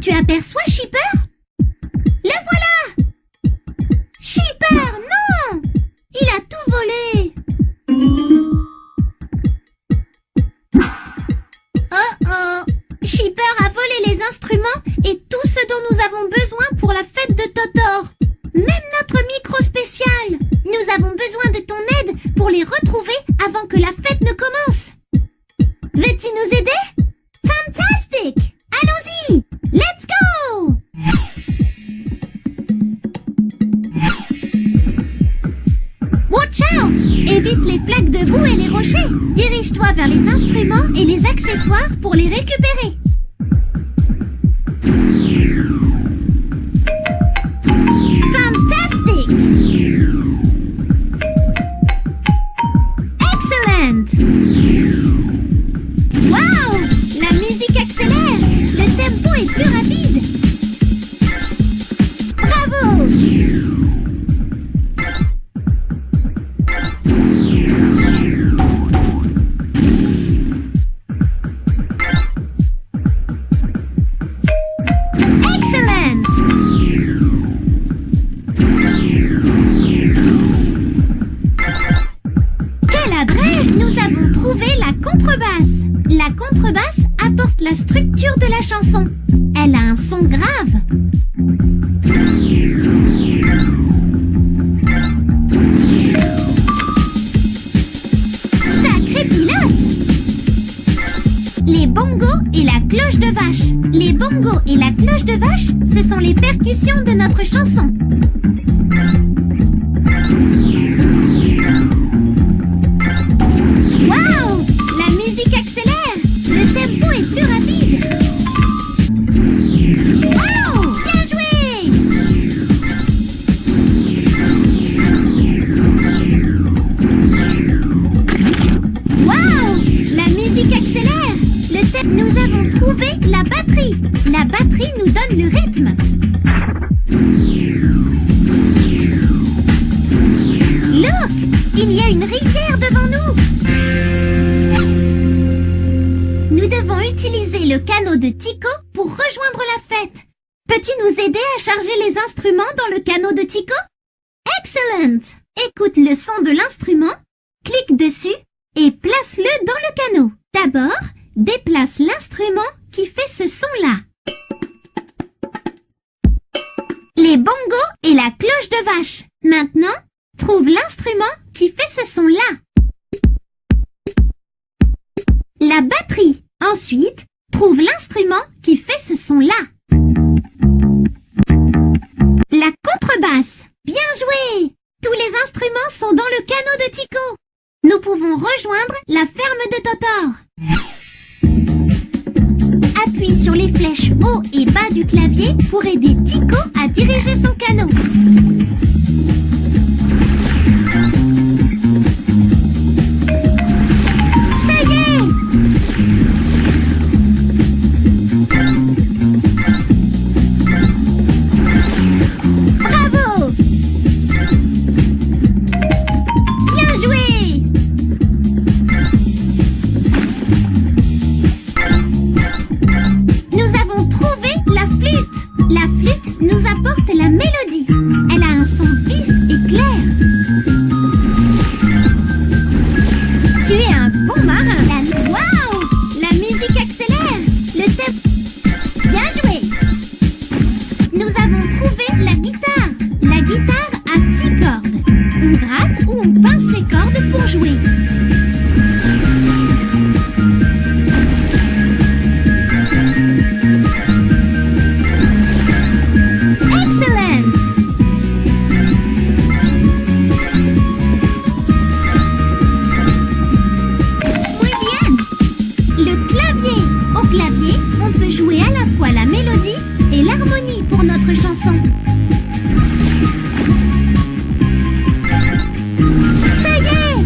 Tu aperçois Shipper? Le voilà! Shipper, non! Il a tout volé! Oh oh! Shipper a volé les instruments et tout ce dont nous avons besoin pour la fête de Totor. Même notre micro spécial. Nous avons besoin de ton aide pour les retrouver avant que la fête ne commence. Veux-tu nous aider? Fantastic! Allons-y! Let's go! Watch out! Évite les flaques de boue et les rochers. Dirige-toi vers les instruments et les accessoires pour les récupérer. Fantastic! Excellent! Wow! La musique accélère. Le tempo est plus rapide. Bravo! Excellent! Quelle adresse! Nous avons trouvé la contrebasse. La contrebasse apporte la structure de la chanson. Elle a un son grave. Sacré pilote! Les bongos et la cloche de vache. Les bongos et la cloche de vache, ce sont les percussions de notre chanson. Waouh! La musique accélère. Le tempo est plus rapide. Waouh! Bien joué! Waouh! La musique accélère. Nous avons trouvé la batterie. La batterie nous donne le rythme. Look! Il y a une rivière devant nous. Nous devons utiliser le canot de Tico pour rejoindre la fête. Peux-tu nous aider à charger les instruments dans le canot de Tico? Excellent! Écoute le son de l'instrument, clique dessus et place-le dans le canot. D'abord, déplace l'instrument qui fait ce son-là. Les bongos et la cloche de vache. Maintenant, trouve l'instrument qui fait ce son-là. La batterie. Ensuite, trouve l'instrument qui fait ce son-là. La contrebasse. Bien joué! Tous les instruments sont dans le canot de Tico. Nous pouvons rejoindre la ferme de Totor. Appuie sur les flèches haut et bas du clavier pour aider Tico à diriger son canot. Ça y est! Bravo! Bien joué! Nous avons trouvé la flûte. La flûte nous apporte la mélodie. Elle a un son vif et clair. Tu es un bon marin. Waouh! La musique accélère. Le tempo. Bien joué! Nous avons trouvé la guitare. La guitare a 6 cordes. On gratte ou on pince les cordes pour jouer. Excellent! Muy bien! Le clavier. Au clavier, on peut jouer à la fois la mélodie et l'harmonie pour notre chanson. Ça y est!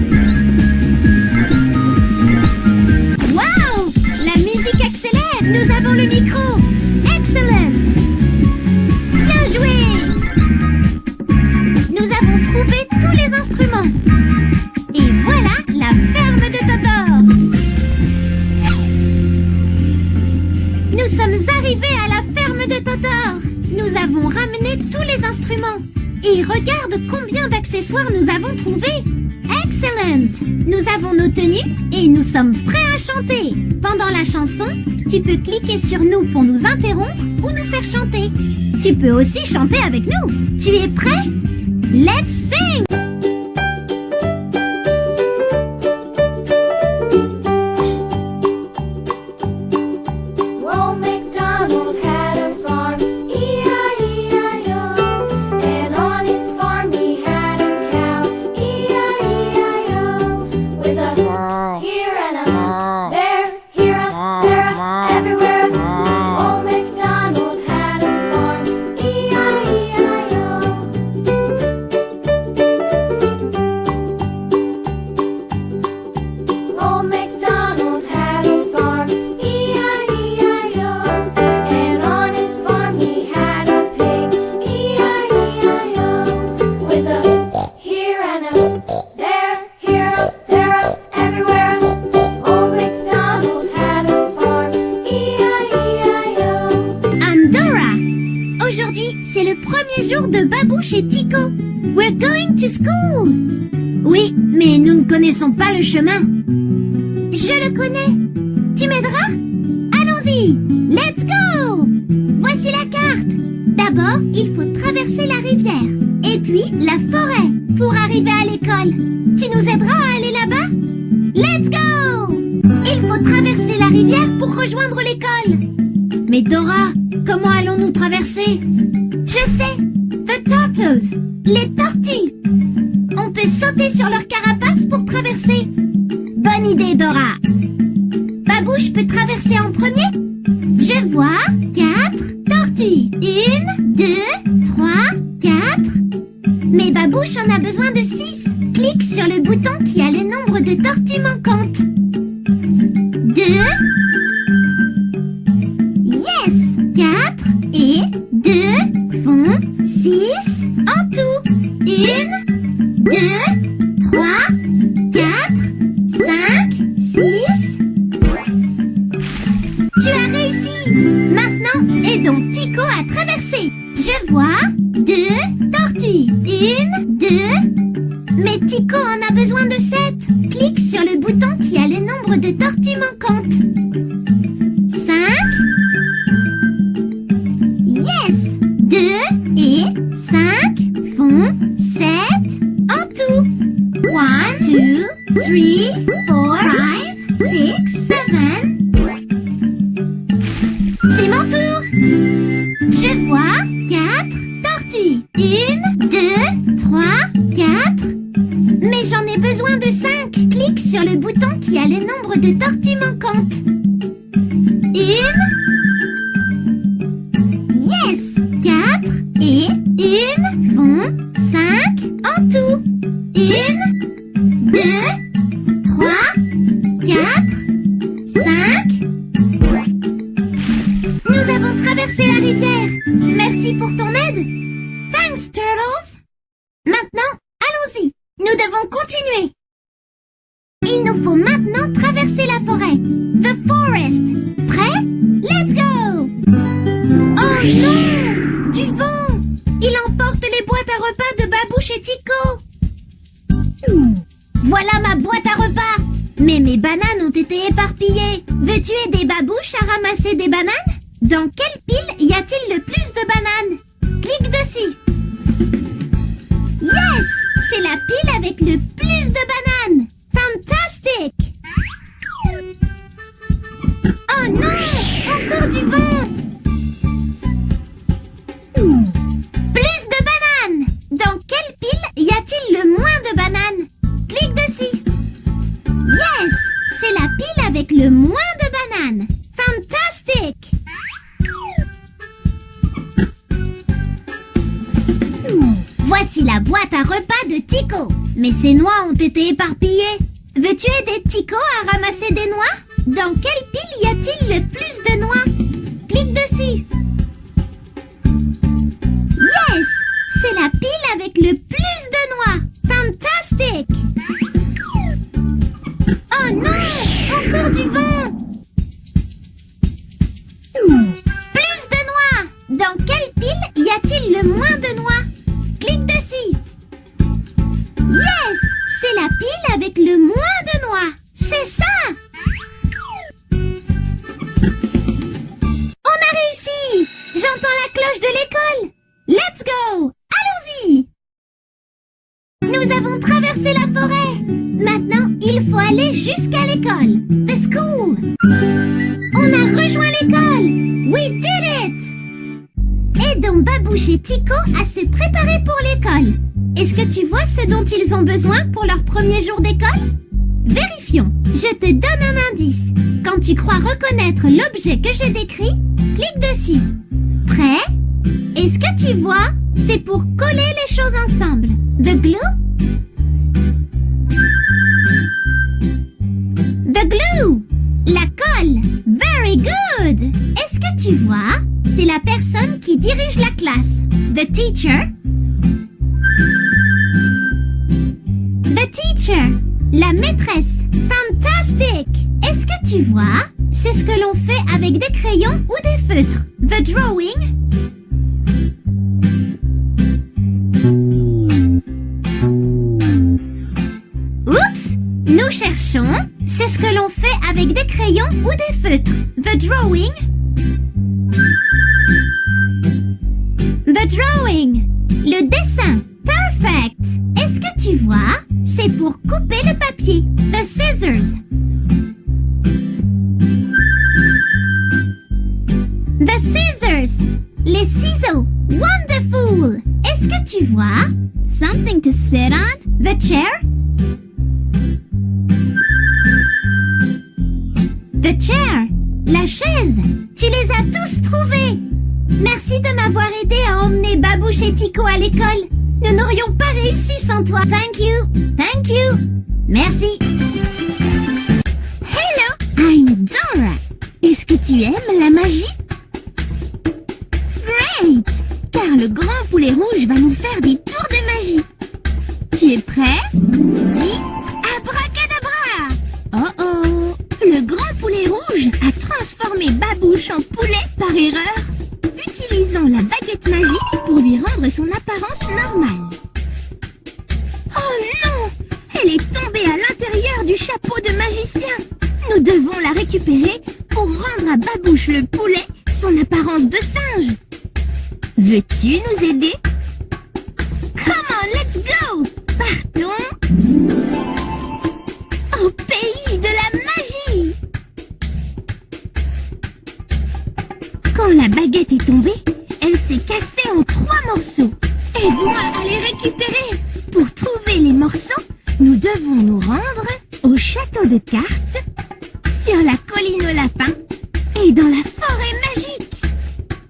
Waouh! La musique accélère! Nous avons le micro! Excellent! Bien joué! Nous avons trouvé tous les instruments. Et voilà la ferme de Totor. Nous sommes arrivés à la ferme de instruments. Et regarde combien d'accessoires nous avons trouvés. Excellent! Nous avons nos tenues et nous sommes prêts à chanter. Pendant la chanson, tu peux cliquer sur nous pour nous interrompre ou nous faire chanter. Tu peux aussi chanter avec nous. Tu es prêt? Let's sing! Aujourd'hui, c'est le premier jour de Babouche et Tico. We're going to school. Oui, mais nous ne connaissons pas le chemin. Je le connais. Tu m'aideras? Allons-y. Let's go. Voici la carte. D'abord, il faut traverser la rivière. Et puis, la forêt pour arriver à l'école. Tu nous aideras à aller là-bas? Let's go. Il faut traverser la rivière pour rejoindre l'école. Mais Dora, comment allons-nous traverser? Je sais! The turtles! Les tortues! On peut sauter sur leur carapace pour traverser. Bonne idée, Dora! Babouche peut traverser en premier? Je vois 4 tortues. 1, 2, 3, 4. Mais Babouche en a besoin de 6. Clique sur le bouton qui a le nombre de tortues manquantes. 2. Yes! 4 et 2 font 6 en tout. 1, 2, 3, 4, 5, 6. Tu as réussi! Maintenant, aidons Tico à traverser. Je vois 2 tortues. 1, 2. Mais Tico en a besoin de 7. Clique sur le bouton qui a le nombre de tortues manquantes. 5. Yes! 2 et 5 font 7 en tout. 1, 2, 3, 4, 5, 6, 7. C'est mon tour! Je vois 4 tortues. 1, 2, 3, 4. Mais j'en ai besoin de 5. Clique sur le bouton qui a le nombre de tortues manquantes. 1. Yes! 4 et 1 font 5 en tout. 1, 2, 3, 4, 5. Nous avons traversé la rivière. Merci pour ton aide. Thanks, Turtles. Maintenant, allons-y. Nous devons continuer. Il nous faut maintenant traverser la forêt. The forest. Prêt? Let's go! Oh non! Du vent! Il emporte les boîtes à repas de Babouche et Tico. Voilà ma boîte à repas. Mais mes bananes ont été éparpillées. Veux-tu aider Babouche à ramasser des bananes? Dans quelle pile y a-t-il le plus de bananes? Clique dessus. Yes! C'est la pile avec le plus de bananes. Fantastic! Oh non! Encore du vent! Plus de bananes! Dans quelle pile y a-t-il le moins de bananes? Clique dessus. Yes! C'est la pile avec le moins de bananes. Fantastic! Voici la boîte à repas de Tico. Mais ses noix ont été éparpillées. Veux-tu aider Tico à ramasser des noix? Dans quelle pile y a-t-il le plus de noix? Clique dessus. Yes! C'est la pile avec le plus de noix. Fantastic! Oh non! Encore du vent! Plus de noix! Dans quelle pile y a-t-il le moins de noix? Tico à se préparer pour l'école. Est-ce que tu vois ce dont ils ont besoin pour leur premier jour d'école? Vérifions. Je te donne un indice. Quand tu crois reconnaître l'objet que j'ai décrit, clique dessus. Prêt? Est-ce que tu vois? C'est pour coller les choses ensemble. The glue? The glue! La colle! Very good! Est-ce que tu vois? C'est la personne qui dirige la classe. The teacher? The teacher! La maîtresse! Fantastic! Est-ce que tu vois? C'est ce que l'on fait avec des crayons ou des feutres. The drawing? Oups! Nous cherchons, c'est ce que l'on fait avec des crayons ou des feutres. The drawing? The drawing! Le dessin. Perfect! Est-ce que tu vois? C'est pour couper le papier. The scissors. The scissors. Les ciseaux. Wonderful! Est-ce que tu vois? Something to sit on? The chair? The chair. La chaise. Tu les as tous trouvés. Merci de m'avoir aidé à emmener Babouche et Tico à l'école. Nous n'aurions pas réussi sans toi. Thank you. Thank you. Merci. Hello, I'm Dora. Est-ce que tu aimes la magie? Great! Car le grand poulet rouge va nous faire des tours de magie. Tu es prêt? Dis abracadabra! Oh oh! Le grand poulet rouge a transformé Babouche en poulet par erreur. Utilisons la baguette magique pour lui rendre son apparence normale. Oh non! Elle est tombée à l'intérieur du chapeau de magicien. Nous devons la récupérer pour rendre à Babouche le poulet son apparence de singe. Veux-tu nous aider? Come on, let's go! Partons au pays de la magie! Quand la baguette est tombée, elle s'est cassée en 3 morceaux. Aide-moi à les récupérer. Pour trouver les morceaux, nous devons nous rendre au château de cartes, sur la colline au lapin et dans la forêt magique.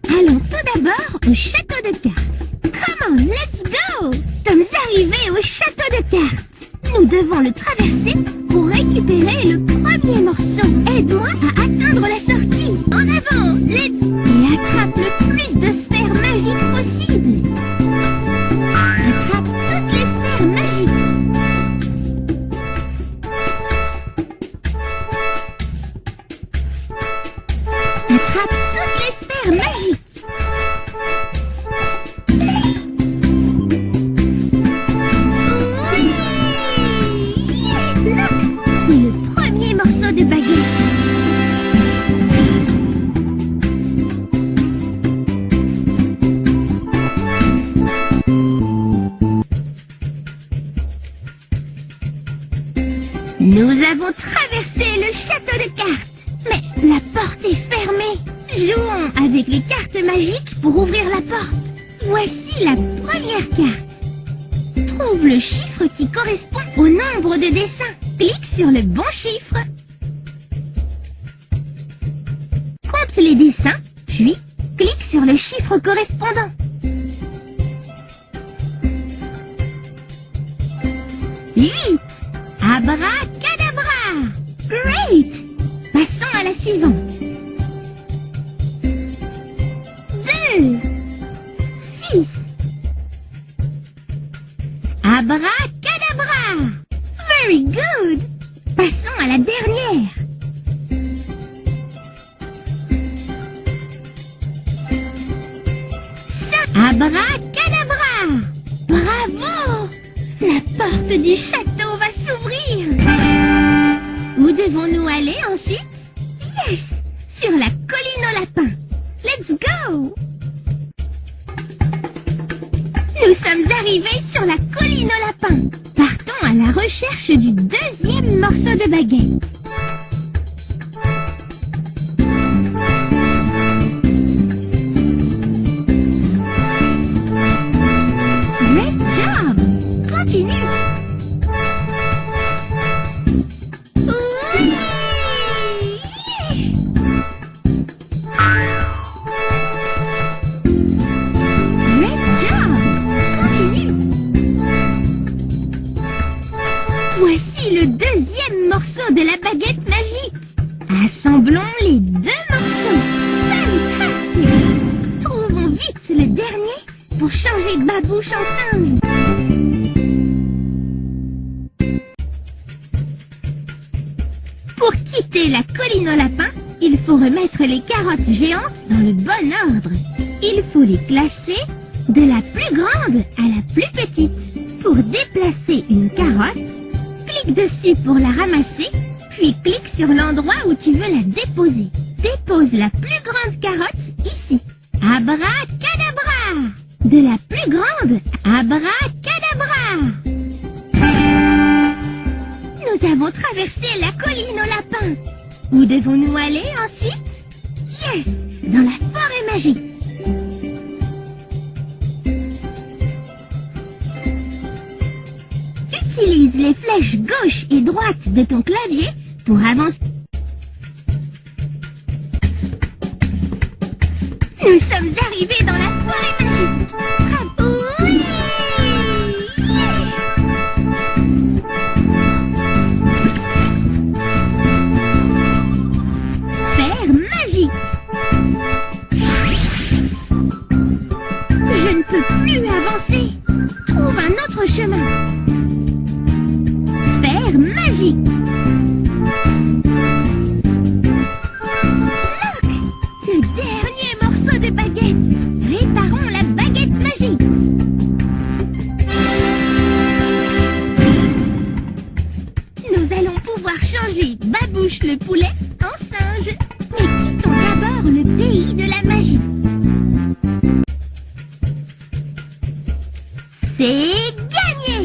Allons tout d'abord au château de cartes. Come on, let's go! Sommes arrivés au château de cartes. Nous devons le traverser pour récupérer le premier morceau. Aide-moi à atteindre la sortie. En avant, let's... Et attrape le plus de sphères magiques possible. Attrape toutes les sphères magiques. Attrape toutes les sphères magiques. Oui! Look, c'est le premier morceau de baguette. Nous avons traversé le château de cartes. Mais la porte est fermée. Jouons avec les cartes magiques pour ouvrir la porte. Voici la première carte. Trouve le chiffre qui correspond au nombre de dessins. Clique sur le bon chiffre. Compte les dessins, puis clique sur le chiffre correspondant. 8. Abracadabra! Great! Passons à la suivante. 2. 6. Abracadabra! Very good! Passons à la dernière. 5. Abracadabra! Bravo! La porte du château va s'ouvrir. Où devons-nous aller ensuite? Yes! Sur la colline au lapin. Let's go! Nous sommes arrivés sur la colline au lapin. Partons à la recherche du deuxième morceau de baguette. morceaux de la baguette magique. Assemblons les 2 morceaux. Fantastique! Trouvons vite le dernier pour changer Babouche en singe. Pour quitter la colline au lapin, il faut remettre les carottes géantes dans le bon ordre. Il faut les classer de la plus grande à la plus petite. Pour déplacer une carotte, clique dessus pour la ramasser, puis clique sur l'endroit où tu veux la déposer. Dépose la plus grande carotte ici. Abracadabra! De la plus grande, abracadabra! Nous avons traversé la colline au lapin. Où devons-nous aller ensuite? Yes! Dans la forêt magique. Utilise les flèches gauche et droite de ton clavier pour avancer. Nous sommes arrivés dans la forêt magique. Oui! Sphère magique. Je ne peux plus avancer. Trouve un autre chemin. Sphère magique. Look! Le dernier morceau de baguette. Réparons la baguette magique. Nous allons pouvoir changer Babouche le poulet en singe. Mais quittons d'abord le pays de la magie. C'est gagné!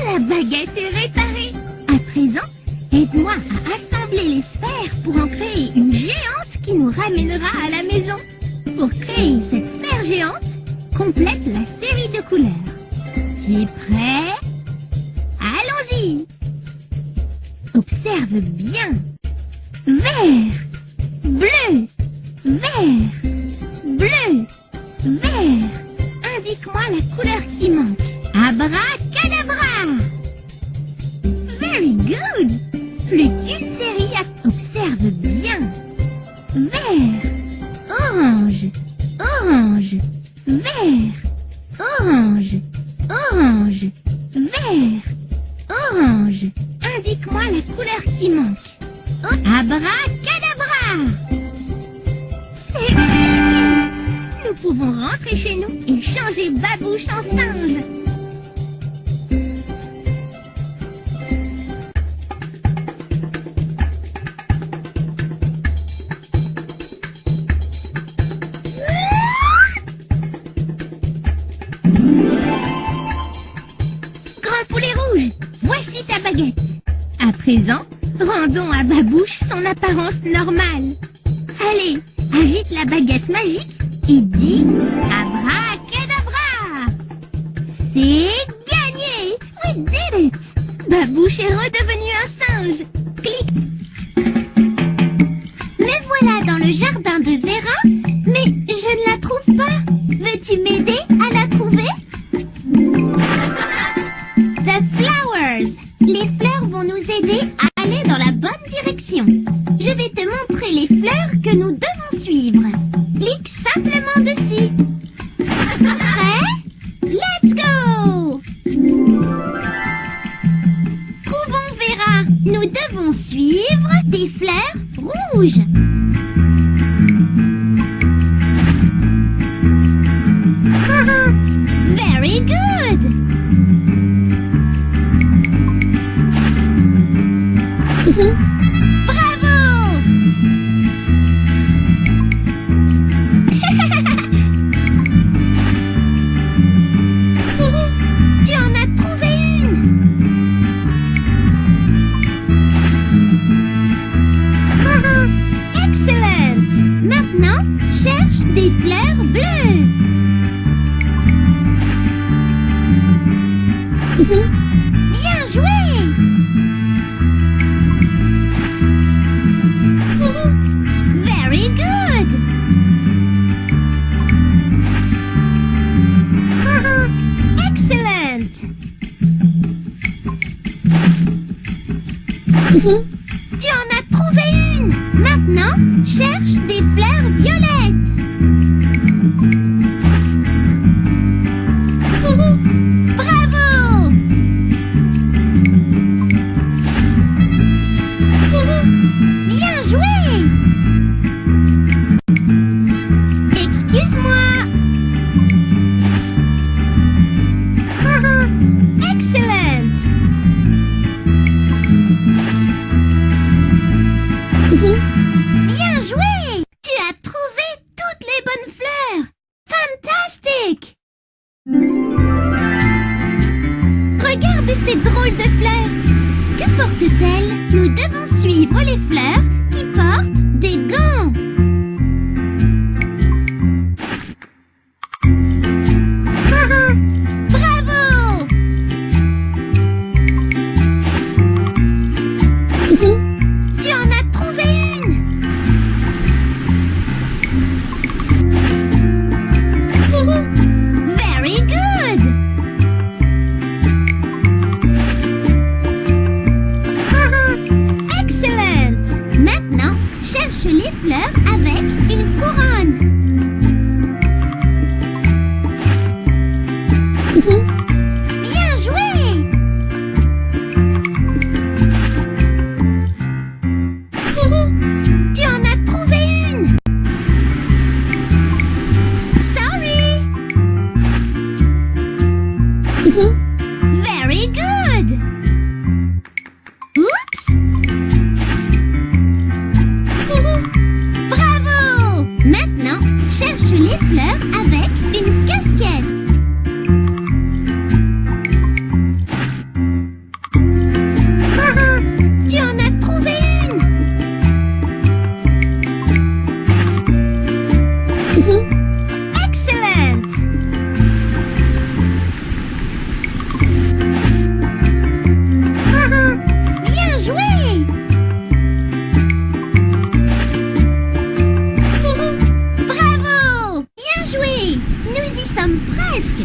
La baguette est réparée. À présent, aide-moi à assembler les sphères pour en créer une géante qui nous ramènera à la maison. Pour créer cette sphère géante, complète la série de couleurs. Tu es prêt? Allons-y! Observe bien. Vert, bleu, vert, bleu, vert. Indique-moi la couleur qui manque. Abracadabra! Very good! Plus qu'une série à... Observe bien. Vert, orange, orange, vert, orange, orange, vert, orange. Indique-moi la couleur qui manque. Oh, abracadabra! C'est gagné! Nous pouvons rentrer chez nous et changer Babouche en singe. Grand poulet rouge, voici ta baguette. À présent, rendons à Babouche son apparence normale. Allez, agite la baguette magique et dis abracadabra. C'est gagné! We did it! Babouche est redevenu un singe. Clique. Me voilà dans le jardin de Vera, mais je ne la trouve pas. Veux-tu m'aider à la trouver? The flowers. Les fleurs vont nous aider à aller dans la bonne direction. Je vais te montrer les fleurs que nous devons suivre. Clique simplement dessus. Prêt? Let's go! Trouvons Vera. Nous devons suivre des fleurs rouges. Very good! Bravo! Tu en as trouvé une. Maintenant, cherche des fleurs violettes. Bravo! Bien joué! Excuse-moi. Excellent! Bien joué! Tu as trouvé toutes les bonnes fleurs! Fantastique! Regarde ces drôles de fleurs! Que portent-elles? Nous devons suivre les fleurs qui portent des gants! Bravo! Tu en as trouvé une! Very good! Excellent! Maintenant, cherche les fleurs avec une couronne. Bien joué! Tu en as trouvé une! Sorry! Very good! Oups! Bravo! Maintenant, cherche les fleurs avec une casquette. Tu en as trouvé une! Excellent! Bien joué! Bravo! Bien joué! Nous y sommes presque!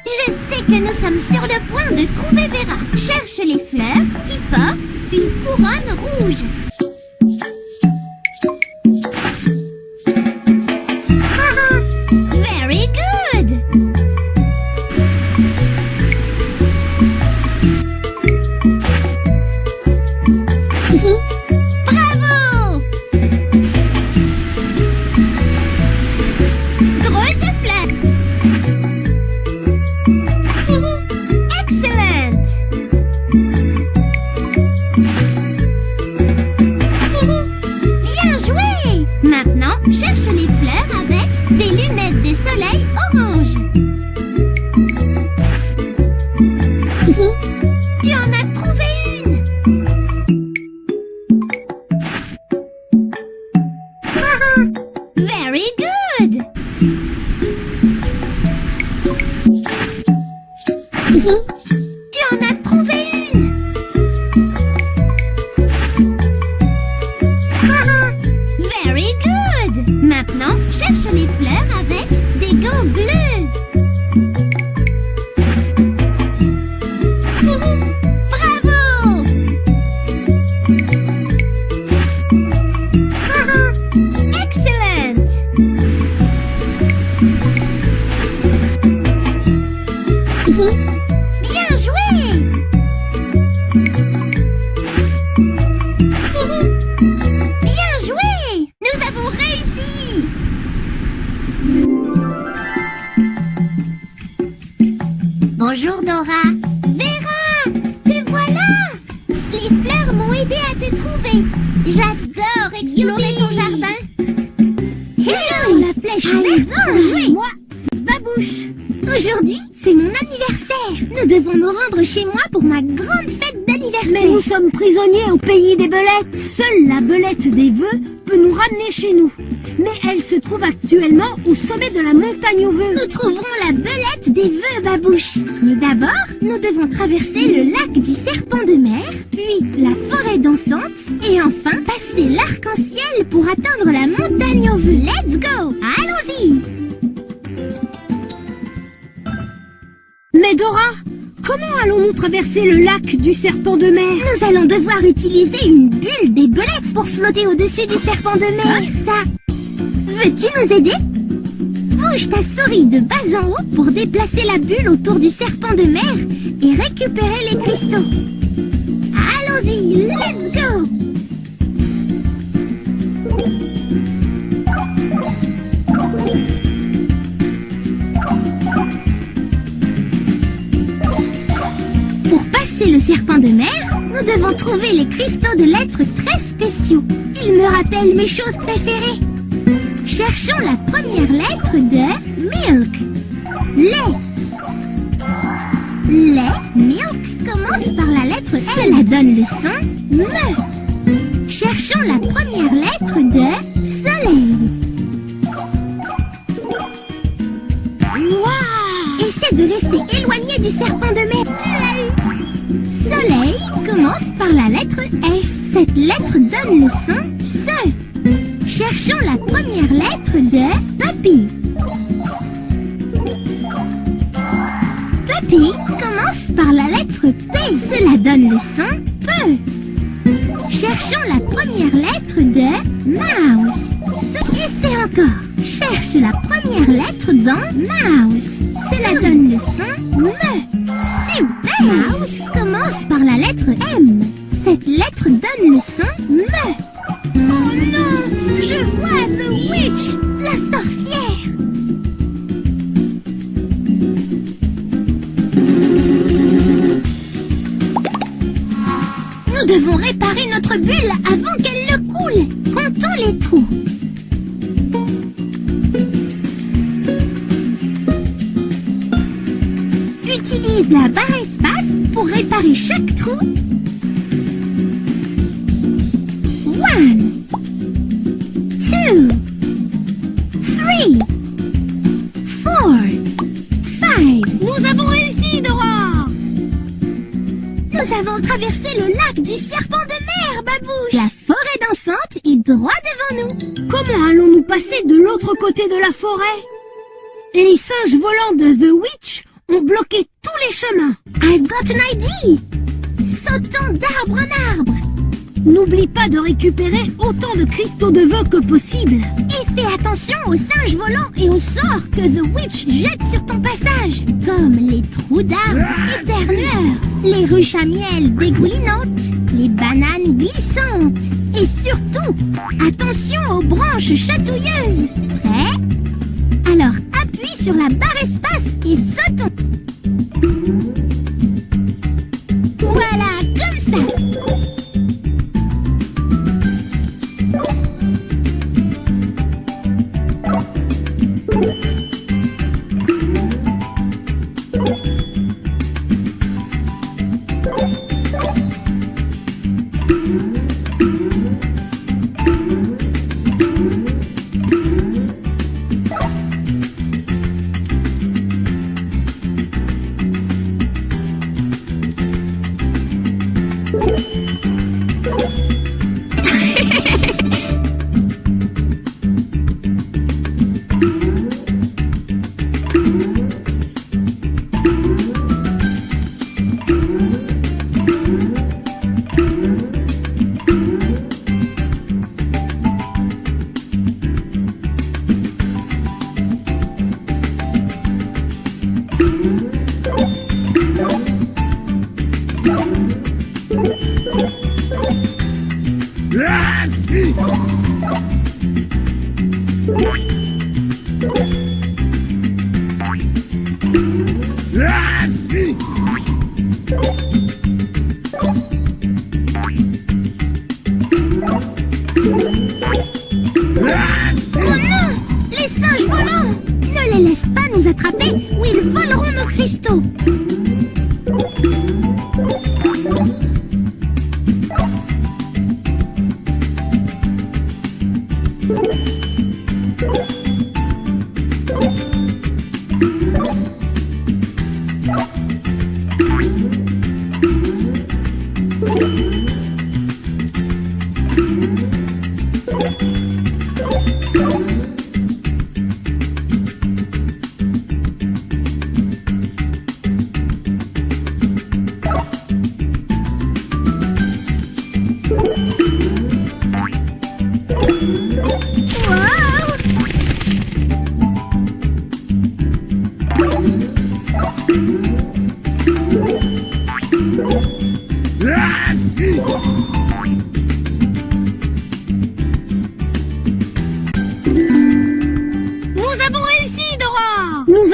Je sais que nous sommes sur le point de trouver Vera. Cherche les fleurs qui portent une couronne rouge. Very good! Bravo! Drôle de fleur! Excellent! Bien joué! Maintenant, cherche les fleurs avec des lunettes de soleil orange. Tu en as trouvé une! Very good! Tu en as trouvé une! Very good! Maintenant, cherche les fleurs avec des gants bleus. Bravo! Excellent! Bien joué! Bien joué! Nous avons réussi! Bonjour Dora! Vera! Te voilà! Les fleurs m'ont aidé à te trouver! J'adore explorer ton jardin! Hello! La flèche verte! Moi, c'est Babouche. Aujourd'hui, c'est mon anniversaire. Nous devons nous rendre chez moi pour ma grande fête d'anniversaire. Mais nous sommes prisonniers au pays des belettes. Seule la belette des vœux peut nous ramener chez nous. Mais elle se trouve actuellement au sommet de la montagne aux vœux. Nous trouverons la belette des vœux, Babouche. Mais d'abord, nous devons traverser le lac du serpent de mer, puis la forêt dansante, et enfin passer l'arc-en-ciel pour atteindre la montagne aux vœux. Let's go! Allons-y! Mais Dora, Comment allons-nous traverser le lac du serpent de mer? Nous allons devoir utiliser une bulle des belettes pour flotter au-dessus du serpent de mer. Comme ça. Veux-tu nous aider? Bouge ta souris de bas en haut pour déplacer la bulle autour du serpent de mer et récupérer les cristaux. Allons-y, let's go! Pour passer le serpent de mer, nous devons trouver les cristaux de lettres très spéciaux. Ils me rappellent mes choses préférées. Cherchons la première lettre de milk. Lait. Lait, milk, commence par la lettre L. Cela donne le son me. Cherchons la première lettre de soleil. Waouh! Essaie de rester éloigné du serpent de mer. Tu l'as eu. Soleil commence par la lettre S. Cette lettre donne le son SE. Cherchons la première lettre de puppy. Puppy commence par la lettre P. Cela donne le son P. Cherchons la première lettre de mouse. Essaie encore. Cherche la première lettre dans mouse. Cela donne le son me. Super. Mouse commence par la lettre M. Cette lettre donne le son me. Oh non, je vois The Witch, la sorcière. Nous devons réparer notre bulle avant qu'elle ne coule. Comptons les trous. Utilise la barre espace pour réparer chaque trou. 1, 2, 3, 4, 5. Nous avons réussi, Dora! Nous avons traversé le lac du serpent de mer, Babouche. La forêt dansante est droit devant nous. Comment allons-nous passer de l'autre côté de la forêt? Les singes volants de The Witch ont bloqué tous les chemins. I've got an idea. Sautons d'arbre en arbre. N'oublie pas de récupérer autant de cristaux de vœux que possible. Et fais attention aux singes volants et aux sorts que The Witch jette sur ton passage. Comme les trous d'arbres éternueurs, les ruches à miel dégoulinantes, les bananes glissantes. Et surtout, attention aux branches chatouilleuses. Prêt? Alors appuie sur la barre espace et sautons. Voilà, comme ça. Oh non! Les singes volants! Ne les laisse pas nous attraper ou ils voleront nos cristaux!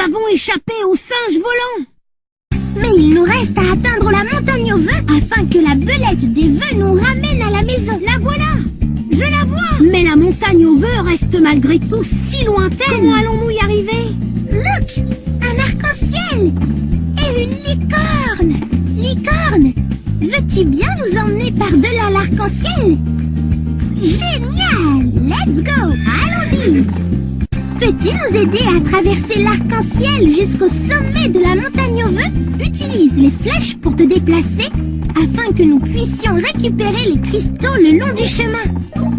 avons échappé aux singes volants. Mais il nous reste à atteindre la montagne aux vœux afin que la belette des vœux nous ramène à la maison. La voilà! Je la vois! Mais la montagne aux vœux reste malgré tout si lointaine. Comment allons-nous y arriver? Look! Un arc-en-ciel! Et une licorne! Licorne! Veux-tu bien nous emmener par-delà l'arc-en-ciel? Génial! Let's go! Allons-y! Peux-tu nous aider à traverser l'arc-en-ciel jusqu'au sommet de la montagne aux vœux? Utilise les flèches pour te déplacer afin que nous puissions récupérer les cristaux le long du chemin.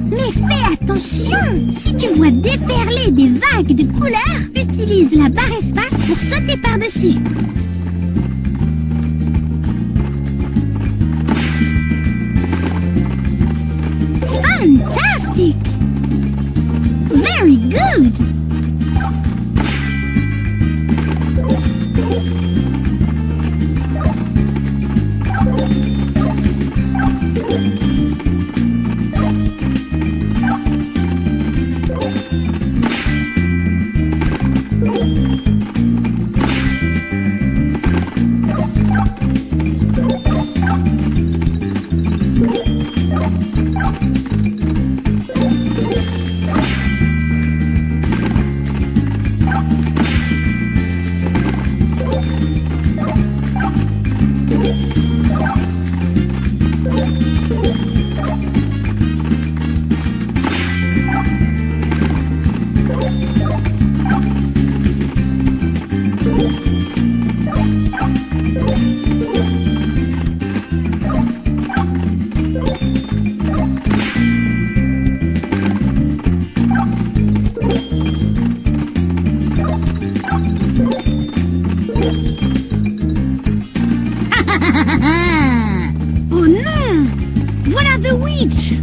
Mais fais attention! Si tu vois déferler des vagues de couleurs, utilise la barre espace pour sauter par-dessus. Fantastic! Very good! Oh non! Voilà The Witch!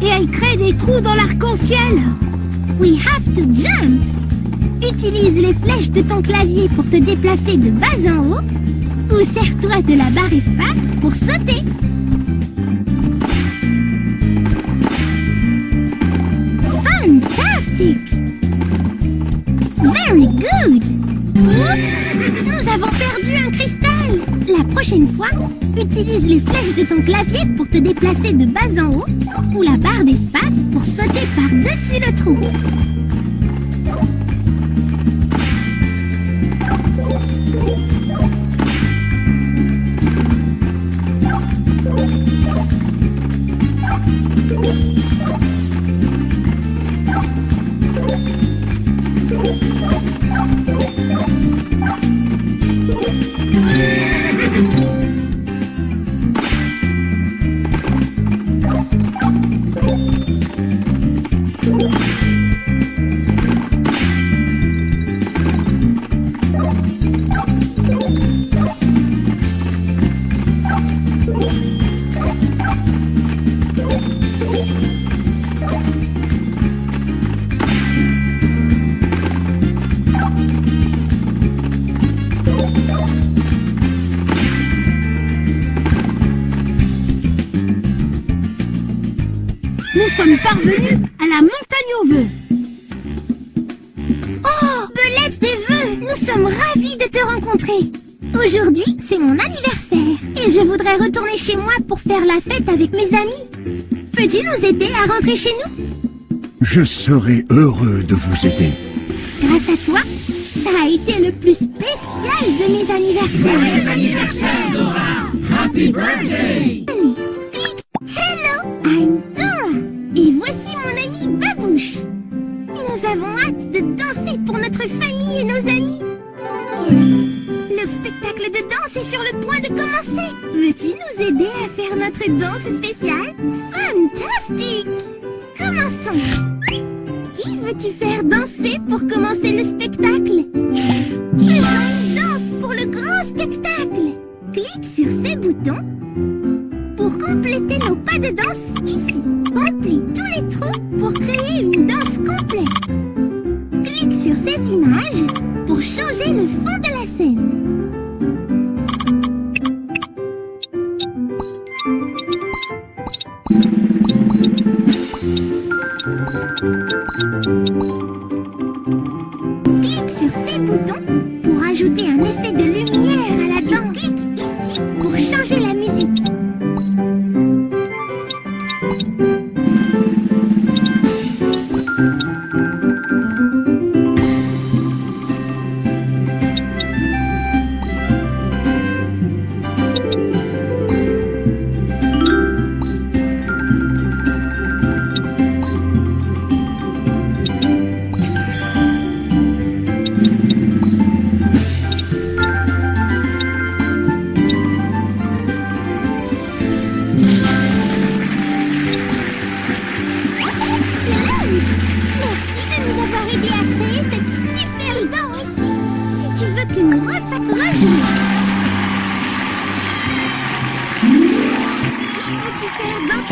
Et elle crée des trous dans l'arc-en-ciel! We have to jump! Utilise les flèches de ton clavier pour te déplacer de bas en haut ou sers-toi de la barre espace pour sauter. Fantastic! Very good! Oups! Nous avons perdu un cristal! La prochaine fois, utilise les flèches de ton clavier pour te déplacer de bas en haut ou la barre d'espace pour sauter par-dessus le trou. Nous sommes parvenus à la montagne aux vœux. Oh, belette des vœux, nous sommes ravis de te rencontrer. Aujourd'hui, c'est mon anniversaire et je voudrais retourner chez moi pour faire la fête avec mes amis. Peux-tu nous aider à rentrer chez nous? Je serai heureux de vous aider. Grâce à toi, ça a été le plus spécial de mes anniversaires. Joyeux anniversaire, Dora! Happy birthday! Hello, I'm Dora. Et voici mon ami Babouche. Nous avons hâte de danser pour notre famille et nos amis. Le spectacle de danse est sur le point de commencer. Veux-tu nous aider à faire notre danse spéciale? Fantastique! Commençons. Qui veux-tu faire danser pour commencer le spectacle? Faisons une danse pour le grand spectacle. Clique sur ces boutons pour compléter nos pas de danse ici. Remplis tous les trous pour créer une danse complète. Clique sur ces images pour changer le fond de la scène. veux-tu faire dans...